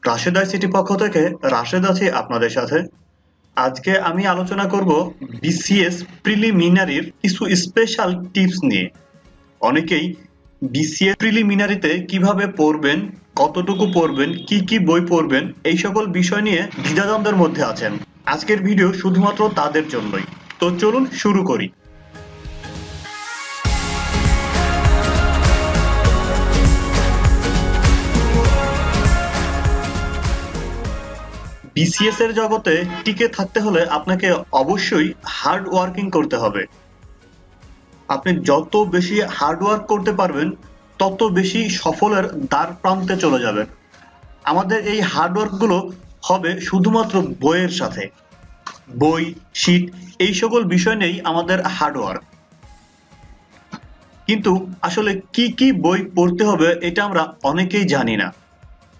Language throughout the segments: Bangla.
রাশেদ আইসিটি পক্ষ থেকে রাশেদ আছি আপনাদের সাথে। আজকে আমি আলোচনা করব বিসিএস প্রিলিমিনারির কিছু স্পেশাল টিপস নিয়ে। অনেকেই বিসিএস প্রিলিমিনারিতে কিভাবে পড়বেন, কতটুকু পড়বেন, কি কি বই পড়বেন, এই সকল বিষয় নিয়ে দ্বিধাদ্বন্দ্বের মধ্যে আছেন। আজকের ভিডিও শুধুমাত্র তাদের জন্যই। তো চলুন শুরু করি। বিসিএস এর জগতে টিকে থাকতে হলে আপনাকে অবশ্যই হার্ড ওয়ার্কিং করতে হবে। আপনি যত বেশি হার্ড ওয়ার্ক করতে পারবেন তত বেশি সফলের দ্বার প্রান্তে চলে যাবেন। আমাদের এই হার্ড ওয়ার্ক গুলো হবে শুধুমাত্র বইয়ের সাথে। বই, শীট, এই সকল বিষয় নেই আমাদের হার্ড ওয়ার্ক। কিন্তু আসলে কি কি বই পড়তে হবে এটা আমরা অনেকেই জানি না।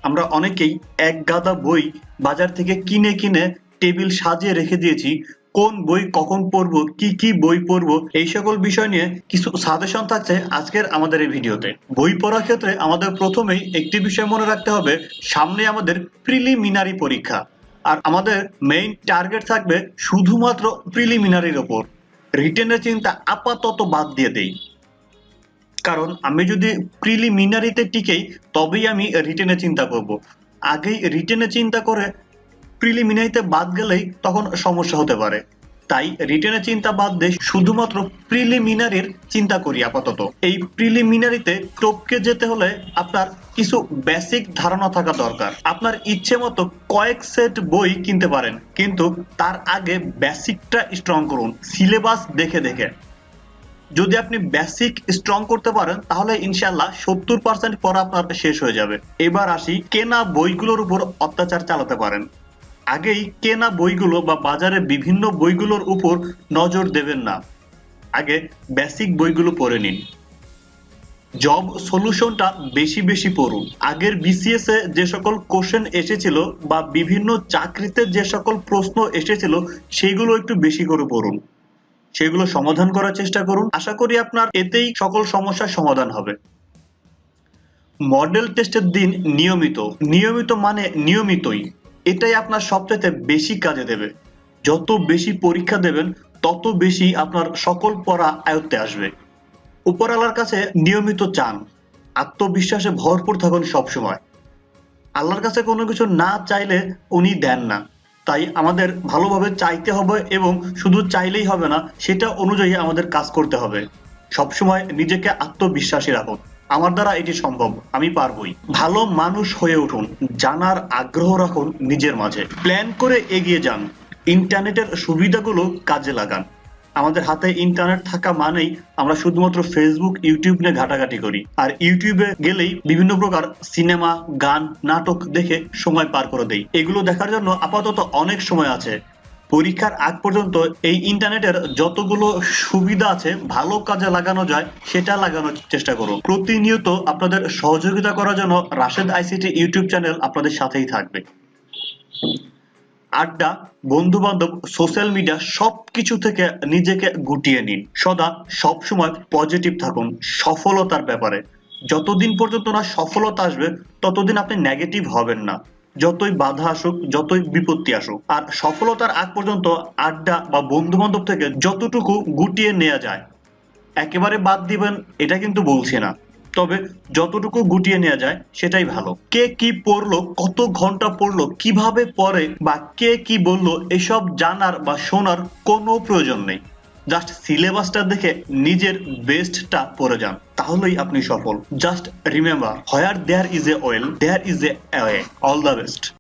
আমরা অনেকেই এক গাদা বই বাজার থেকে কিনে কিনে টেবিল সাজিয়ে রেখে দিয়েছি। কোন বই কখন পড়বো, কি কি বই পড়বো, এই সকল বিষয় নিয়ে কিছু সাজেশন থাকছে আজকের আমাদের এই ভিডিওতে। বই পড়ার ক্ষেত্রে আমাদের প্রথমেই একটি বিষয় মনে রাখতে হবে, সামনে আমাদের প্রিলিমিনারি পরীক্ষা। আর আমাদের মেইন টার্গেট থাকবে শুধুমাত্র প্রিলিমিনারির ওপর। রিটেনের চিন্তা আপাতত বাদ দিয়ে দেই, কারণ আমি যদি প্রিলিমিনারিতে টিকেই তবেই আমি রিটেনে চিন্তা করব। আগেই রিটেনে চিন্তা করে প্রিলিমিনারিতে বাদ গেলেই তখন সমস্যা হতে পারে। তাই রিটেনে চিন্তা বাদ দিয়ে শুধুমাত্র প্রিলিমিনারির চিন্তা করি আপাতত। এই প্রিলিমিনারিতে টপকে যেতে হলে আপনার কিছু বেসিক ধারণা থাকা দরকার। আপনার ইচ্ছে মতো কয়েক সেট বই কিনতে পারেন, কিন্তু তার আগে বেসিকটা স্ট্রং করুন সিলেবাস দেখে দেখে। যদি আপনি বেসিক স্ট্রং করতে পারেন তাহলে ইনশাআল্লাহ 70% পড়া আপনার শেষ হয়ে যাবে। এবার আসি, কেনা বইগুলোর উপর অত্যাচার চালাতে পারেন। আগেই কেনা বইগুলো বা বাজারে বিভিন্ন বইগুলোর উপর নজর দেবেন না, আগে বেসিক বইগুলো পড়ে নিন। জব সলিউশনটা বেশি বেশি পড়ুন। আগের বিসিএস এ যে সকল কোশ্চেন এসেছিল বা বিভিন্ন চাকরিতে যে সকল প্রশ্ন এসেছিল সেগুলো একটু বেশি করে পড়ুন, সেগুলো সমাধান করার চেষ্টা করুন। আশা করি আপনার এতেই সকল সমস্যার সমাধান হবে। মডেল টেস্টের দিন নিয়মিত মানে নিয়মিতই, এটাই আপনার সবচেয়ে বেশি কাজে দেবে। যত বেশি পরীক্ষা দেবেন তত বেশি আপনার সকল পড়া আয়ত্তে আসবে। উপরওয়ালার কাছে নিয়মিত চান, আত্মবিশ্বাসে ভরপুর থাকুন সবসময়। আল্লাহর কাছে কোনো কিছু না চাইলে উনি দেন না, তাই আমাদের ভালোভাবে চাইতে হবে এবং শুধু চাইলেই হবে না, সেটা অনুযায়ী আমাদের কাজ করতে হবে। সবসময় নিজেকে আত্মবিশ্বাসী রাখুন, আমার দ্বারা এটি সম্ভব, আমি পারবই। ভালো মানুষ হয়ে উঠুন, জানার আগ্রহ রাখুন নিজের মাঝে। প্ল্যান করে এগিয়ে যান, ইন্টারনেটের সুবিধাগুলো কাজে লাগান। আমাদের হাতে ইন্টারনেট থাকা মানেই আমরা শুধুমাত্র ফেসবুক, ইউটিউব নিয়ে ঘাটাঘাটি করি, আর ইউটিউবে গেলেই বিভিন্ন প্রকার সিনেমা, গান, নাটক দেখে সময় পার করে দেই। এগুলো দেখার জন্য আপাতত অনেক সময় আছে। পরীক্ষার আগ পর্যন্ত এই ইন্টারনেটের যতগুলো সুবিধা আছে ভালো কাজে লাগানো যায় সেটা লাগানোর চেষ্টা করুন। প্রতিনিয়ত আপনাদের সহযোগিতা করার জন্য রাশেদ আইসিটি ইউটিউব চ্যানেল আপনাদের সাথেই থাকবে। আড্ডা, বন্ধু বান্ধব, সোশ্যাল মিডিয়া সবকিছু থেকে নিজেকে গুটিয়ে নিন। সদা সবসময় পজিটিভ থাকুন সফলতার ব্যাপারে। যতদিন পর্যন্ত না সফলতা আসবে ততদিন আপনি নেগেটিভ হবেন না, যতই বাধা আসুক, যতই বিপত্তি আসুক। আর সফলতার আগ পর্যন্ত আড্ডা বা বন্ধু বান্ধব থেকে যতটুকু গুটিয়ে নেওয়া যায়, একেবারে বাদ দিবেন এটা কিন্তু বলছি না, তবে যতটুকু গুটিয়ে নেওয়া যায় সেটাই ভালো। কে কি পড়লো, কত ঘন্টা পড়লো, কিভাবে পড়ে বা কে কি বললো এসব জানার বা শোনার কোনো প্রয়োজন নেই। জাস্ট সিলেবাসটা দেখে নিজের বেস্টটা পড়ে যান, তাহলেই আপনি সফল। Just remember, where there is a will there is a way. All the best.